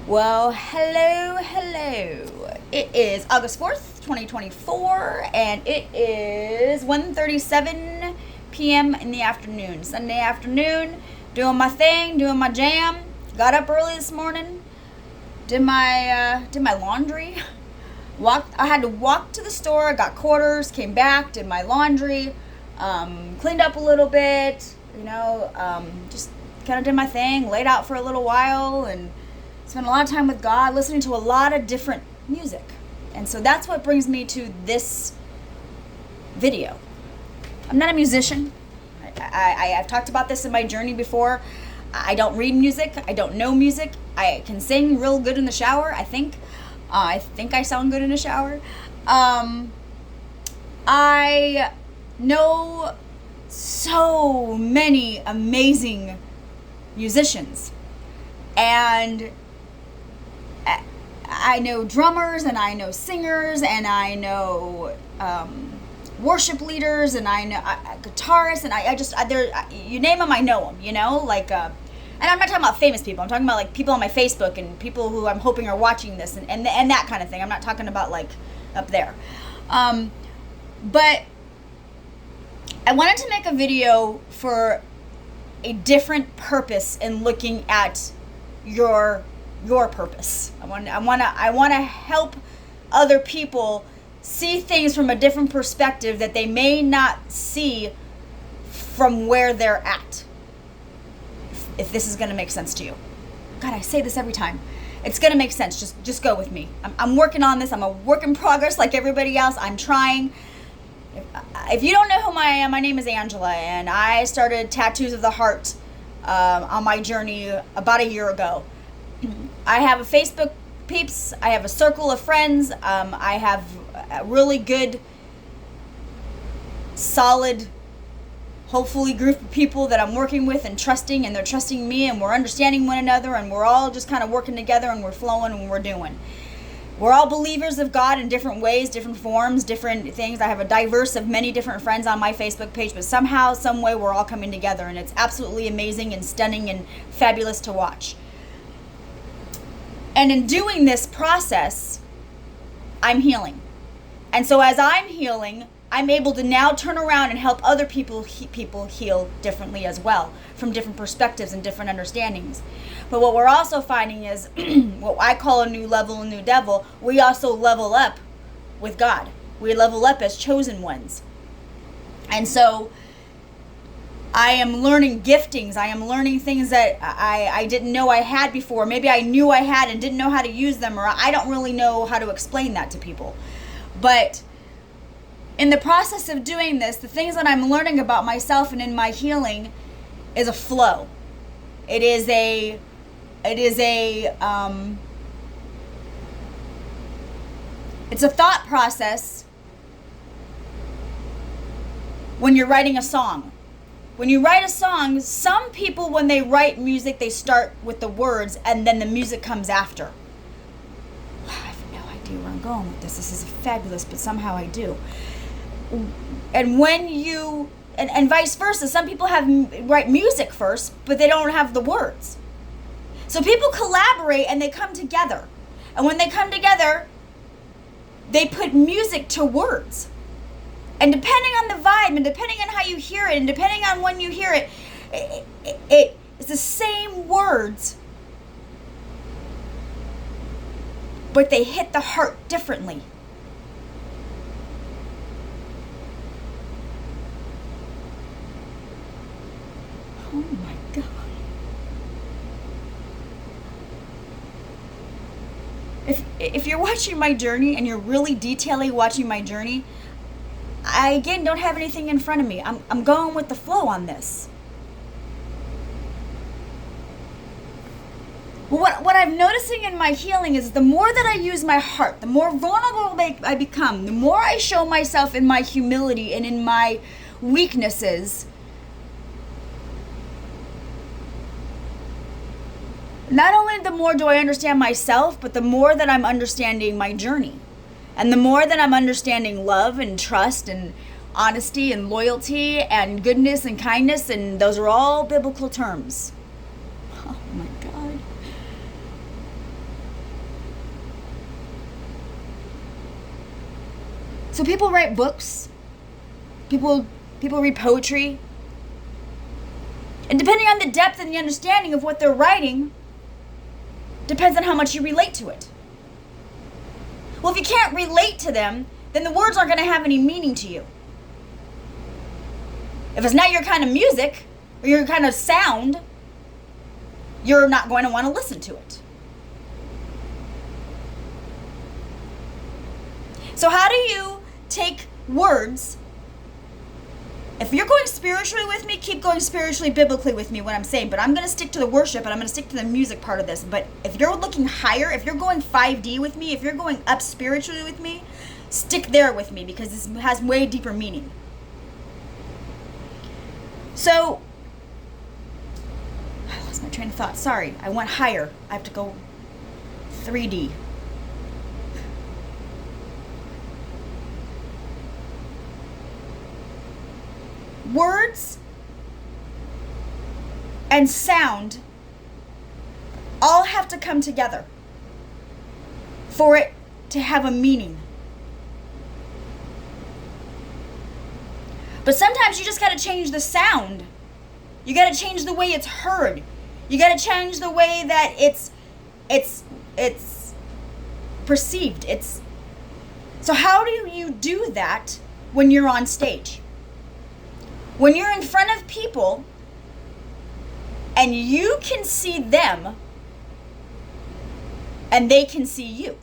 Well, hello. It is August 4th, 2024, and it is 1:37 p.m. in the afternoon. Sunday afternoon, doing my thing, doing my jam. Got up early this morning, did my laundry. I had to walk to the store, got quarters, came back, did my laundry, cleaned up a little bit, just kind of did my thing, laid out for a little while, and spent a lot of time with God, listening to a lot of different music. And so that's what brings me to this video. I'm not a musician. I've talked about this in my journey before. I don't read music. I don't know music. I can sing real good in the shower, I think. I think I sound good in the shower. I know so many amazing musicians. And I know drummers, and I know singers, and I know worship leaders, and I know guitarists, and you name them, I know them, and I'm not talking about famous people. I'm talking about like people on my Facebook and people who I'm hoping are watching this and that kind of thing. I'm not talking about like up there. But I wanted to make a video for a different purpose in looking at your purpose. I want to help other people see things from a different perspective that they may not see from where they're at. If this is going to make sense to you. God, I say this every time. It's going to make sense. Just go with me. I'm working on this. I'm a work in progress like everybody else. I'm trying. If you don't know who I am, my name is Angela, and I started Tattoos of the Heart on my journey about a year ago. I have a Facebook peeps. I have a circle of friends. I have a really good, solid, hopefully group of people that I'm working with and trusting, and they're trusting me, and we're understanding one another, and we're all just kind of working together, and we're flowing, and we're doing. We're all believers of God in different ways, different forms, different things. I have a diverse of many different friends on my Facebook page, but somehow, some way, we're all coming together, and it's absolutely amazing and stunning and fabulous to watch. And in doing this process, I'm healing. And so as I'm healing, I'm able to now turn around and help other people heal differently as well, from different perspectives and different understandings. But what we're also finding is what I call a new level, a new devil. We also level up with God. We level up as chosen ones. And so I am learning giftings. I am learning things that I didn't know I had before. Maybe I knew I had and didn't know how to use them, or I don't really know how to explain that to people. But in the process of doing this, the things that I'm learning about myself and in my healing is a flow. It's a thought process when you're writing a song. When you write a song, some people, when they write music, they start with the words and then the music comes after. Wow, I have no idea where I'm going with this. This is fabulous, but somehow I do. And when you, and vice versa, some people write music first, but they don't have the words. So people collaborate and they come together. And when they come together, they put music to words. And depending on the vibe, and depending on how you hear it, and depending on when you hear it, it's the same words, but they hit the heart differently. Oh my God. If you're watching my journey and you're really detailing watching my journey, I again don't have anything in front of me. I'm going with the flow on this. What I'm noticing in my healing is the more that I use my heart, the more vulnerable I become, the more I show myself in my humility and in my weaknesses. Not only the more do I understand myself, but the more that I'm understanding my journey. And the more that I'm understanding love and trust and honesty and loyalty and goodness and kindness, and those are all biblical terms. Oh my God. So people write books. People read poetry. And depending on the depth and the understanding of what they're writing, depends on how much you relate to it. Well, if you can't relate to them, then the words aren't going to have any meaning to you. If it's not your kind of music or your kind of sound, you're not going to want to listen to it. So how do you take words? If you're going spiritually with me, keep going spiritually, biblically with me, what I'm saying. But I'm going to stick to the worship and I'm going to stick to the music part of this. But if you're looking higher, if you're going 5D with me, if you're going up spiritually with me, stick there with me because this has way deeper meaning. So, I lost my train of thought. Sorry, I went higher. I have to go 3D. Words and sound all have to come together for it to have a meaning. But sometimes you just got to change the sound. You got to change the way it's heard. You got to change the way that it's perceived. So how do you do that when you're on stage? When you're in front of people and you can see them and they can see you.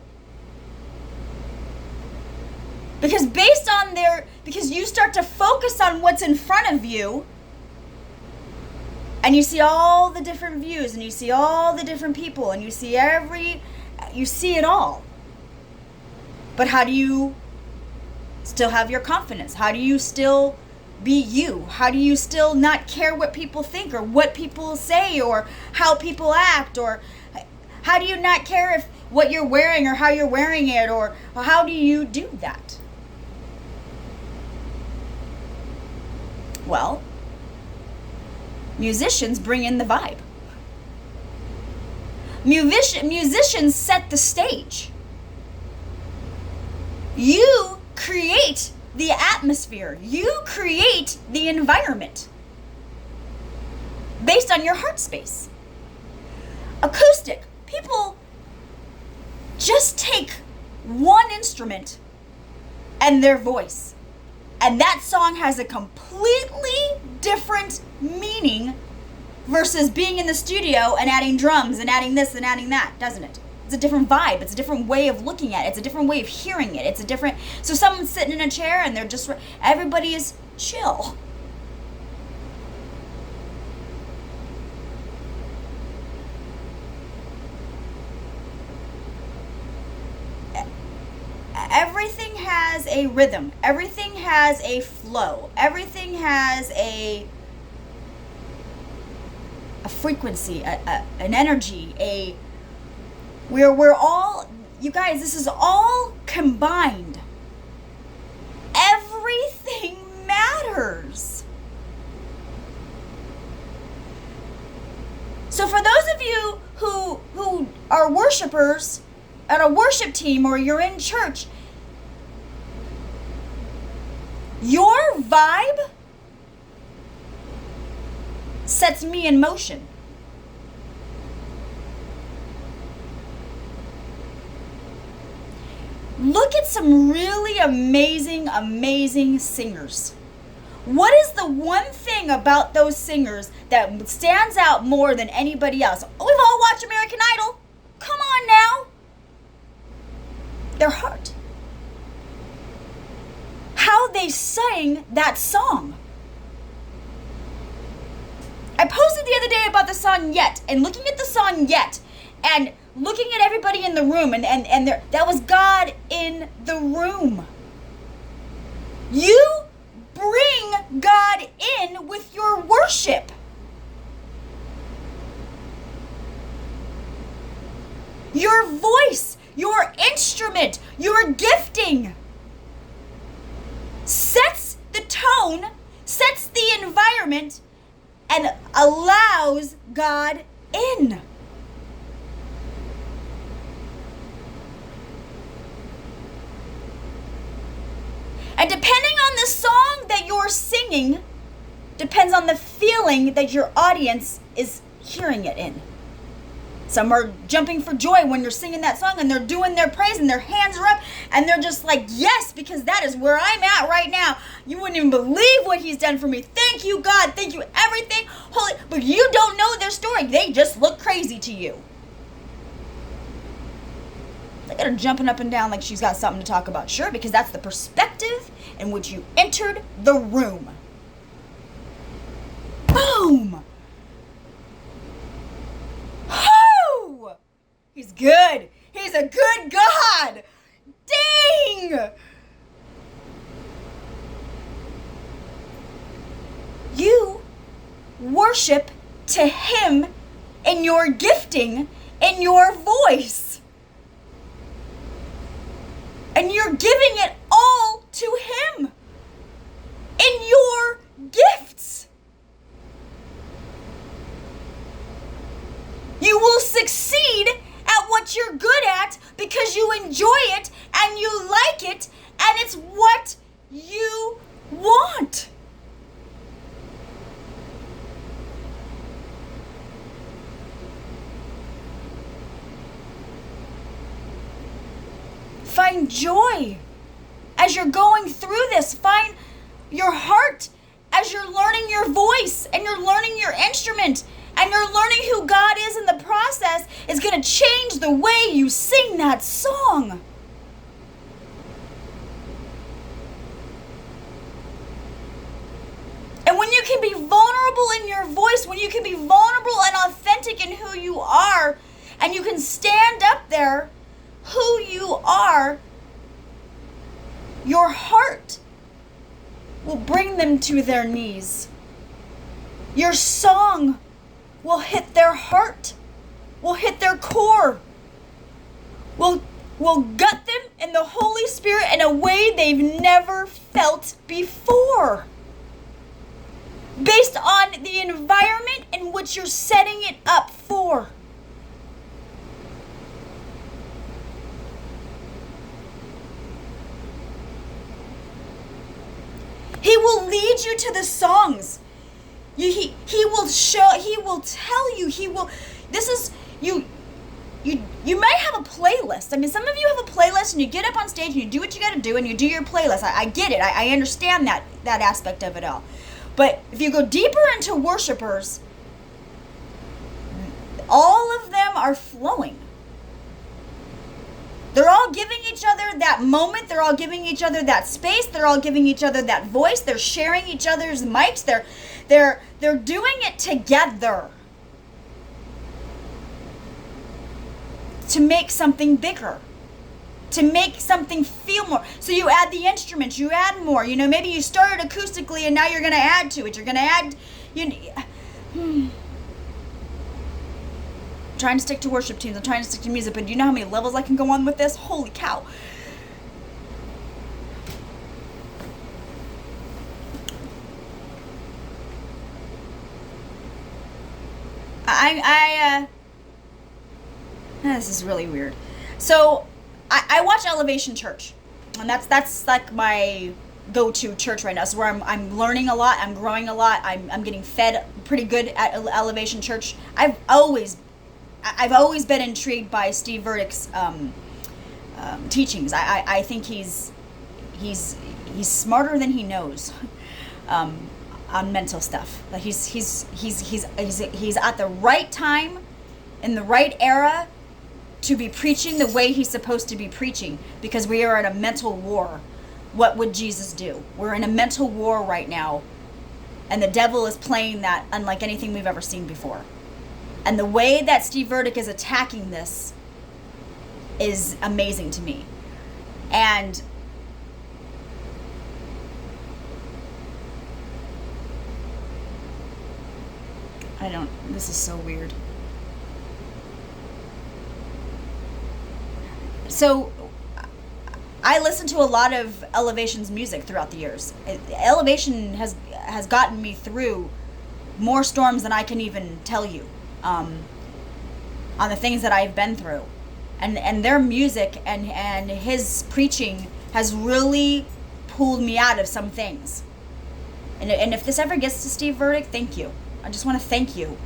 Because because you start to focus on what's in front of you and you see all the different views and you see all the different people and you see it all. But how do you still have your confidence? How do you still be you? How do you still not care what people think or what people say or how people act, or how do you not care if what you're wearing or how you're wearing it, or how do you do that? Well, musicians bring in the vibe. Musicians set the stage. You create the atmosphere. You create the environment based on your heart space. Acoustic, people just take one instrument and their voice, and that song has a completely different meaning versus being in the studio and adding drums and adding this and adding that, doesn't it? It's a different vibe. It's a different way of looking at it. It's a different way of hearing it. So someone's sitting in a chair and everybody is chill. Everything has a rhythm. Everything has a flow. Everything has a frequency, an energy, we're all, you guys, this is all combined. Everything matters. So for those of you who are worshipers at a worship team or you're in church, your vibe sets me in motion. Look at some really amazing singers. What is the one thing about those singers that stands out more than anybody else? We've all watched American Idol. Come on now. Their heart. How they sang that song. I posted the other day about the song Yet, and looking at the song Yet, and looking at everybody in the room, and that was God in the room. You bring God in with your worship. Your voice, your instrument, your gifting sets the tone, sets the environment, and allows God in. singing depends on the feeling that your audience is hearing it in. Some are jumping for joy when you're singing that song and they're doing their praise and their hands are up and they're just like, yes, because that is where I'm at right now. You wouldn't even believe what he's done for me. Thank you, God. Thank you, everything. Holy, but you don't know their story. They just look crazy to you. Look at her jumping up and down like she's got something to talk about. Sure, because that's the perspective in which you entered the room. Boom! Whoo! He's good. He's a good God. Dang! You worship to him in your gifting, in your voice. And you're giving it all to him in your gifts. You will succeed at what you're good at because you enjoy it and you like it and it's what you want. Find joy as you're going through this. Find your heart as you're learning your voice and you're learning your instrument and you're learning who God is in the process is going to change the way you sing that song. And when you can be vulnerable in your voice, when you can be vulnerable and authentic in who you are, and you can stand up there who you are, your heart will bring them to their knees. Your song will hit their heart, will hit their core, will gut them in the Holy Spirit in a way they've never felt before. Based on the environment in which you're setting it up for. He will lead you to the songs. He will show, he will tell you, you may have a playlist. I mean, some of you have a playlist and you get up on stage and you do what you got to do and you do your playlist. I get it. I understand that aspect of it all. But if you go deeper into worshipers, all of them are flowing. They're all giving each other that moment. They're all giving each other that space. They're all giving each other that voice. They're sharing each other's mics. They're doing it together to make something bigger, to make something feel more. So you add the instruments, you add more. You know, maybe you started acoustically and now you're going to add to it. You're going to add, trying to stick to worship teams. I'm trying to stick to music, but do you know how many levels I can go on with this? Holy cow. This is really weird. So I watch Elevation Church, and that's like my go-to church right now. So where I'm learning a lot, I'm growing a lot, I'm getting fed pretty good at Elevation Church. I've always been intrigued by Steve Verdic's teachings. I think he's smarter than he knows on mental stuff. Like he's at the right time in the right era to be preaching the way he's supposed to be preaching, because we are in a mental war. What would Jesus do? We're in a mental war right now, and the devil is playing that unlike anything we've ever seen before. And the way that Steve Verdic is attacking this is amazing to me. And this is so weird. So I listen to a lot of Elevation's music throughout the years. Elevation has gotten me through more storms than I can even tell you, on the things that I've been through. And their music and his preaching has really pulled me out of some things. And if this ever gets to Steve Burdick, thank you. I just want to thank you.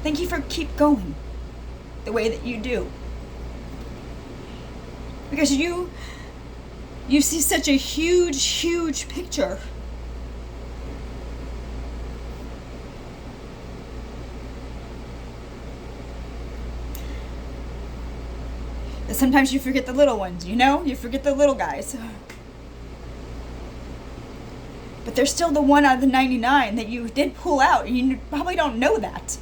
Thank you for keep going the way that you do. Because you see such a huge, huge picture. And sometimes you forget the little ones, you know? You forget the little guys. But there's still the one out of the 99 that you did pull out, and you probably don't know that.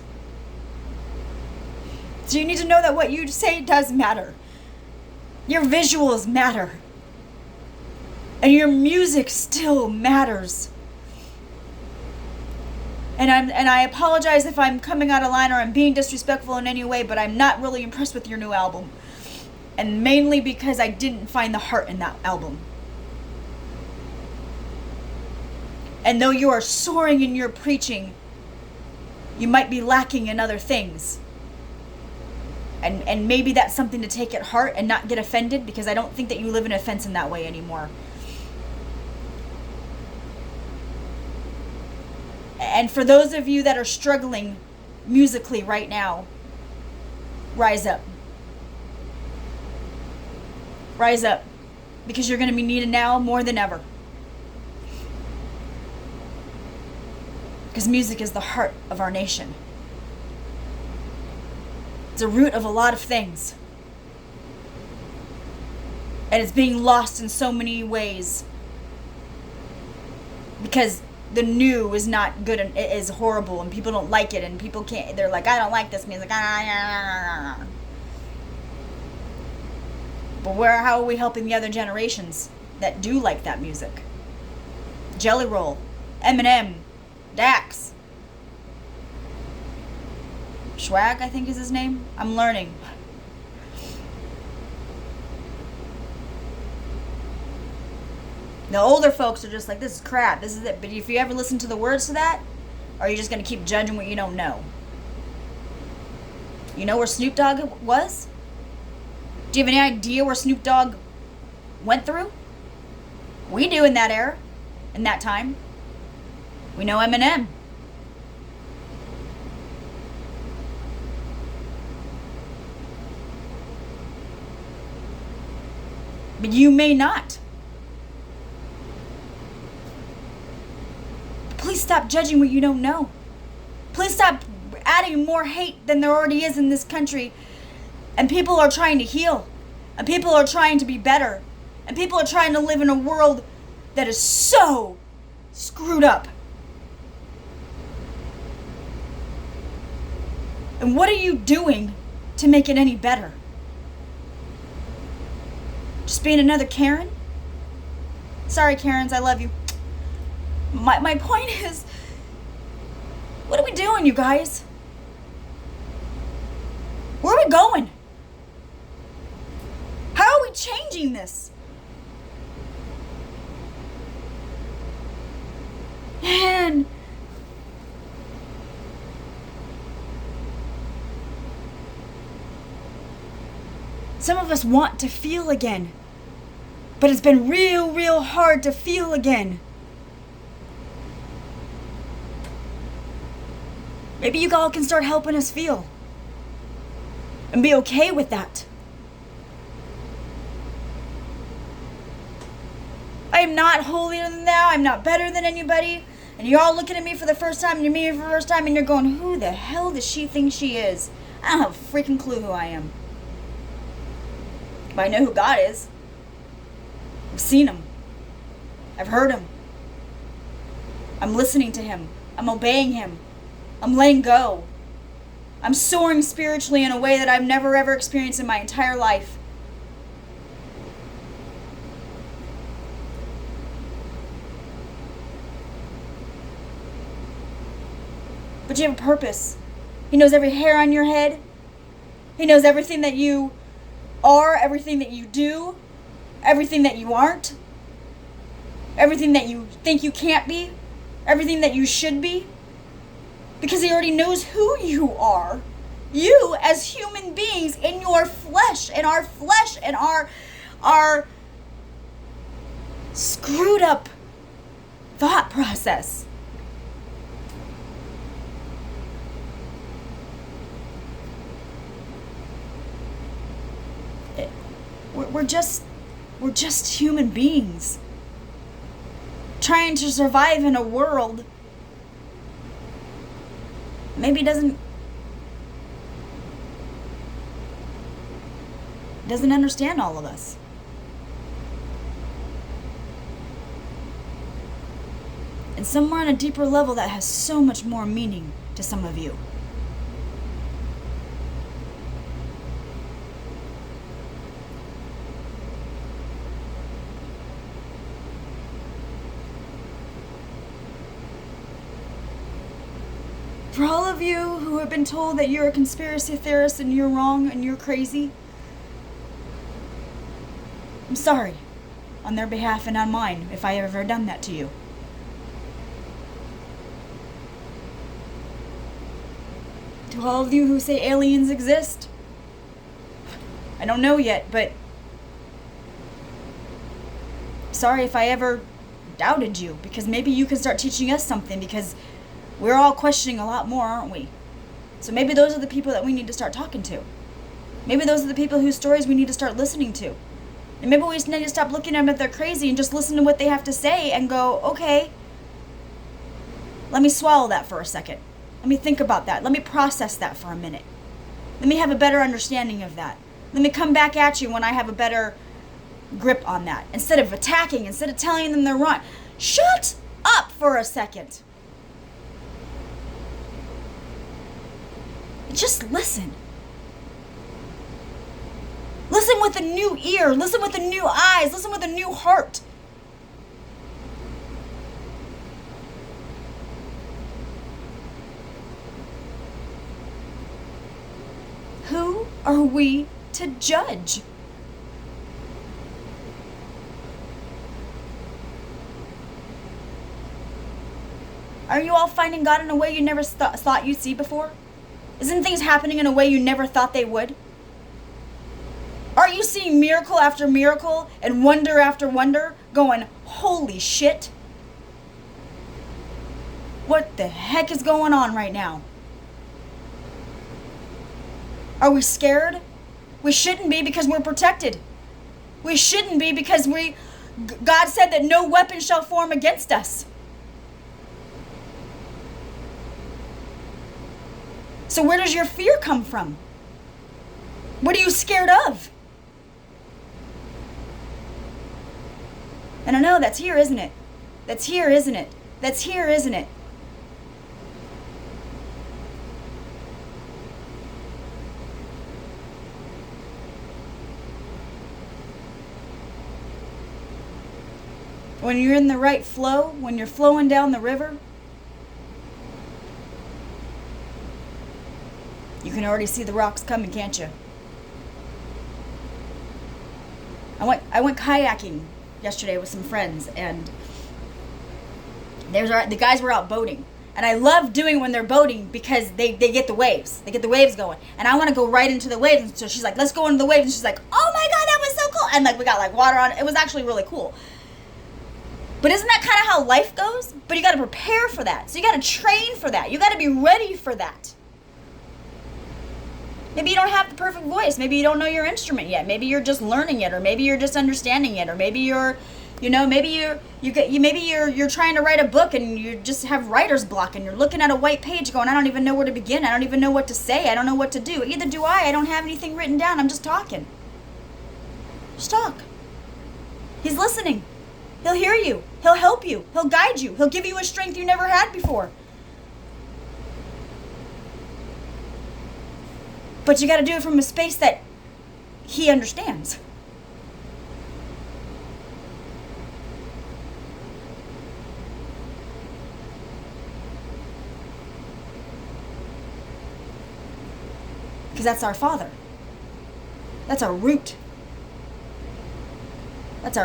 So you need to know that what you say does matter. Your visuals matter. And your music still matters. And I apologize if I'm coming out of line or I'm being disrespectful in any way, but I'm not really impressed with your new album. And mainly because I didn't find the heart in that album. And though you are soaring in your preaching, you might be lacking in other things. And maybe that's something to take at heart and not get offended, because I don't think that you live in offense in that way anymore. And for those of you that are struggling musically right now, rise up. Rise up. Because you're going to be needed now more than ever. Because music is the heart of our nation. It's a root of a lot of things. And it's being lost in so many ways. Because the new is not good and it is horrible and people don't like it and people can't, they're like, I don't like this music. But how are we helping the other generations that do like that music? Jelly Roll, Eminem, Dax, Swag, I think is his name. I'm learning. The older folks are just like, this is crap, this is it. But if you ever listen to the words to that, or are you just going to keep judging what you don't know? You know where Snoop Dogg was? Do you have any idea where Snoop Dogg went through? We do in that era, in that time. We know Eminem. But you may not. Please stop judging what you don't know. Please stop adding more hate than there already is in this country. And people are trying to heal. And people are trying to be better. And people are trying to live in a world that is so screwed up. And what are you doing to make it any better? Just being another Karen? Sorry, Karens, I love you. My point is, what are we doing, you guys? Where are we going? How are we changing this? Man. Some of us want to feel again. But it's been real, real hard to feel again. Maybe you all can start helping us feel. And be okay with that. I am not holier than thou. I'm not better than anybody. And you're all looking at me for the first time. And you're meeting me for the first time. And you're going, who the hell does she think she is? I don't have a freaking clue who I am. But I know who God is. I've seen him. I've heard him. I'm listening to him. I'm obeying him. I'm letting go. I'm soaring spiritually in a way that I've never ever experienced in my entire life. But you have a purpose. He knows every hair on your head. He knows everything that you are, everything that you do, everything that you aren't, everything that you think you can't be, everything that you should be. Because he already knows who you are. You as human beings in your flesh, in our flesh, in our screwed up thought process. We're just human beings trying to survive in a world maybe doesn't understand all of us. And somewhere on a deeper level that has so much more meaning to some of you. For all of you who have been told that you're a conspiracy theorist and you're wrong and you're crazy, I'm sorry on their behalf and on mine if I ever done that to you. To all of you who say aliens exist, I don't know yet, but sorry if I ever doubted you, because maybe you can start teaching us something, because we're all questioning a lot more, aren't we? So maybe those are the people that we need to start talking to. Maybe those are the people whose stories we need to start listening to. And maybe we just need to stop looking at them if they're crazy and just listen to what they have to say and go, okay, let me swallow that for a second. Let me think about that. Let me process that for a minute. Let me have a better understanding of that. Let me come back at you when I have a better grip on that. Instead of attacking, instead of telling them they're wrong. Shut up for a second. Just listen. Listen with a new ear. Listen with a new eyes. Listen with a new heart. Who are we to judge? Are you all finding God in a way you never thought you'd see before? Isn't things happening in a way you never thought they would? Are you seeing miracle after miracle and wonder after wonder going, holy shit? What the heck is going on right now? Are we scared? We shouldn't be, because we're protected. We shouldn't be, because God said that no weapon shall form against us. So where does your fear come from? What are you scared of? And I know that's here, isn't it? That's here, isn't it? That's here, isn't it? When you're in the right flow, when you're flowing down the river, you can already see the rocks coming, can't you? I went kayaking yesterday with some friends, and the guys were out boating. And I love doing when they're boating, because they get the waves. They get the waves going. And I want to go right into the waves. And so she's like, let's go into the waves. And she's like, oh my God, that was so cool. And we got water on it. It was actually really cool. But isn't that kind of how life goes? But you got to prepare for that. So you got to train for that. You got to be ready for that. Maybe you don't have the perfect voice. Maybe you don't know your instrument yet. Maybe you're just learning it, or maybe you're just understanding it, or maybe you're trying to write a book and you just have writer's block and you're looking at a white page going, I don't even know where to begin. I don't even know what to say. I don't know what to do. Either do I. I don't have anything written down. I'm just talking. Just talk. He's listening. He'll hear you. He'll help you. He'll guide you. He'll give you a strength you never had before. But you got to do it from a space that he understands. Because that's our Father. That's our root. That's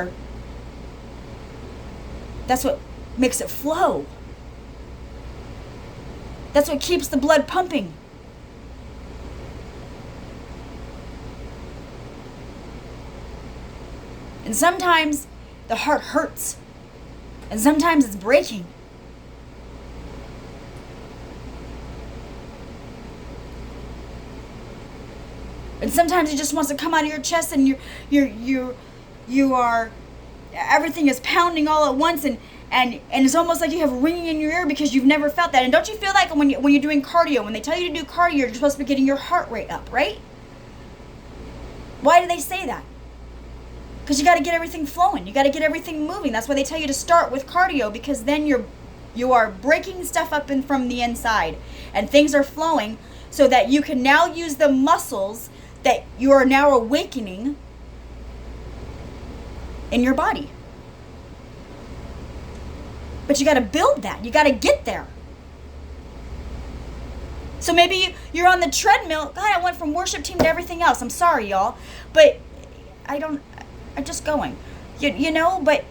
what makes it flow. That's what keeps the blood pumping. And sometimes The heart hurts. And sometimes it's breaking. And sometimes it just wants to come out of your chest, and you are, everything is pounding all at once, and it's almost like you have ringing in your ear because you've never felt that. And don't you feel like when you're doing cardio, when they tell you to do cardio, you're supposed to be getting your heart rate up, right? Why do they say that? Because you got to get everything flowing. You got to get everything moving. That's why they tell you to start with cardio, because then you are breaking stuff up from the inside, and things are flowing so that you can now use the muscles that you are now awakening in your body. But you got to build that. You got to get there. So maybe you're on the treadmill. God, I went from worship team to everything else. I'm sorry, y'all. But I'm just going. You know, but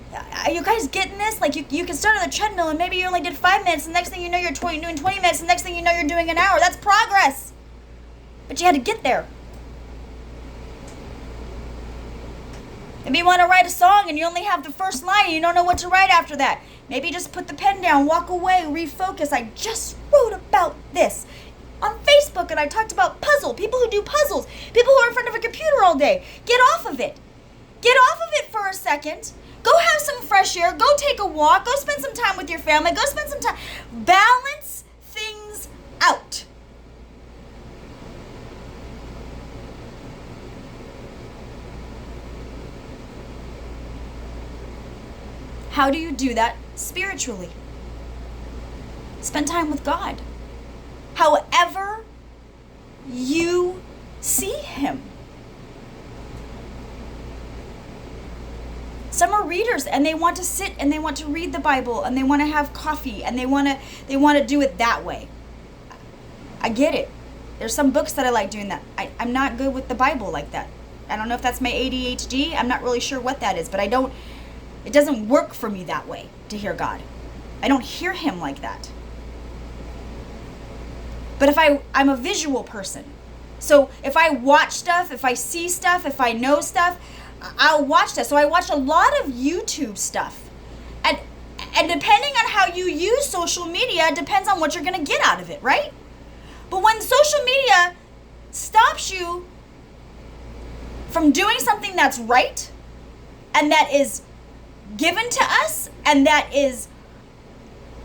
are you guys getting this? Like, you can start on the treadmill, and maybe you only did 5 minutes, and the next thing you know, you're doing 20 minutes, and the next thing you know, you're doing an hour. That's progress. But you had to get there. Maybe you want to write a song, and you only have the first line, and you don't know what to write after that. Maybe just put the pen down, walk away, refocus. I just wrote about this on Facebook, and I talked about people who do puzzles, people who are in front of a computer all day. Get off of it. Get off of it for a second. Go have some fresh air. Go take a walk. Go spend some time with your family. Go spend some time. Balance things out. How do you do that spiritually? Spend time with God. However you see Him. Some are readers, and they want to sit and they want to read the Bible, and they want to have coffee, and they want to do it that way. I get it. There's some books that I like doing that. I'm not good with the Bible like that. I don't know if that's my ADHD. I'm not really sure what that is, but it doesn't work for me that way to hear God. I don't hear Him like that. But if I'm a visual person. So if I watch stuff, if I see stuff, if I know stuff, I'll watch that. So I watch a lot of YouTube stuff. And depending on how you use social media, it depends on what you're going to get out of it, right? But when social media stops you from doing something that's right, and that is given to us, and that is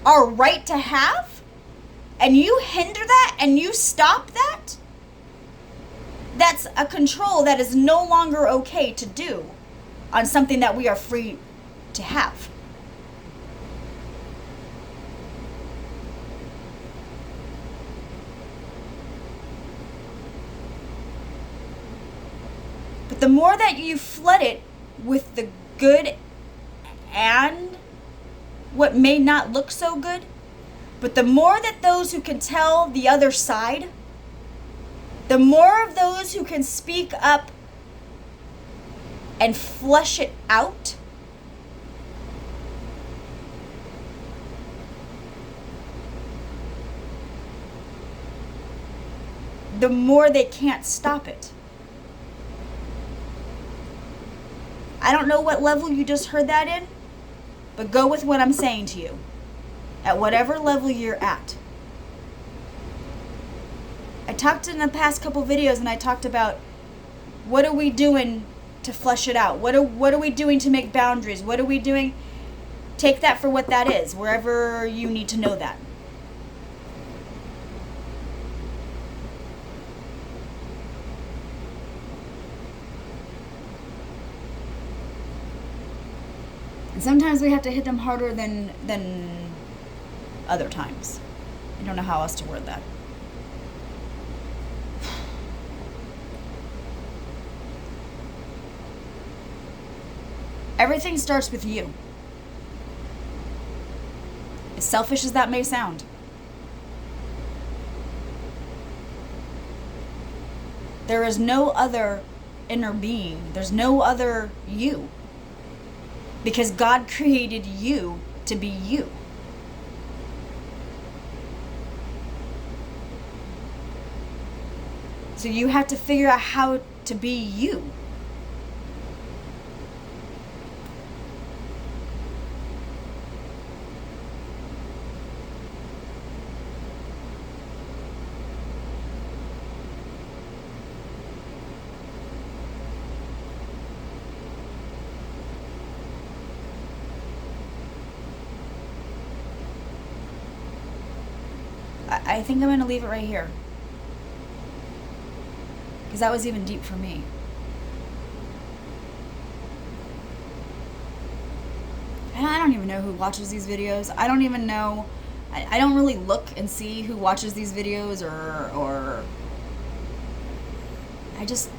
our right to have, and you hinder that and you stop that, that's a control that is no longer okay to do on something that we are free to have. But the more that you flood it with the good and what may not look so good, but the more that those who can tell the other side, the more of those who can speak up and flush it out, the more they can't stop it. I don't know what level you just heard that in, but go with what I'm saying to you. At whatever level you're at. I talked in the past couple videos, and I talked about what are we doing to flush it out? What are we doing to make boundaries? What are we doing? Take that for what that is, wherever you need to know that. And sometimes we have to hit them harder than other times. I don't know how else to word that. Everything starts with you. As selfish as that may sound. There is no other inner being. There's no other you. Because God created you to be you. So you have to figure out how to be you. I think I'm going to leave it right here. Because that was even deep for me. And I don't even know who watches these videos. I don't even know. I don't really look and see who watches these videos or I just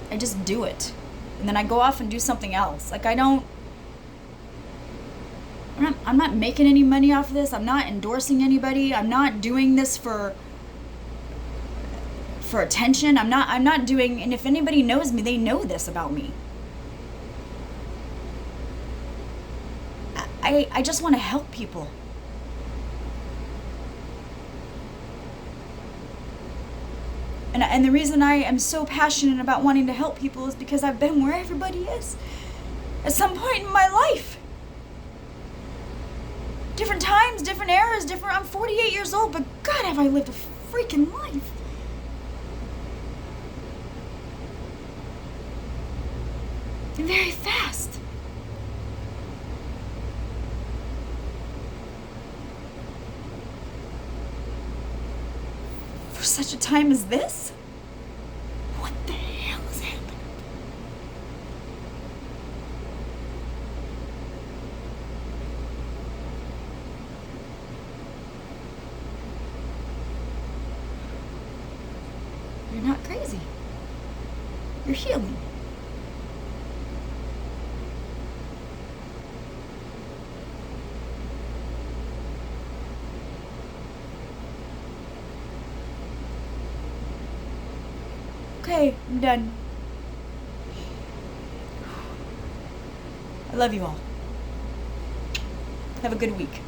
do it. And then I go off and do something else. Like I'm not making any money off of this. I'm not endorsing anybody. I'm not doing this for attention. I'm not doing, and if anybody knows me, they know this about me. I just want to help people. And the reason I am so passionate about wanting to help people is because I've been where everybody is at some point in my life. Different times, different eras, I'm 48 years old, but God, have I lived a freaking life. And very fast. For such a time as this? What the hell is happening? You're not crazy. You're healing. Okay, I'm done. I love you all. Have a good week.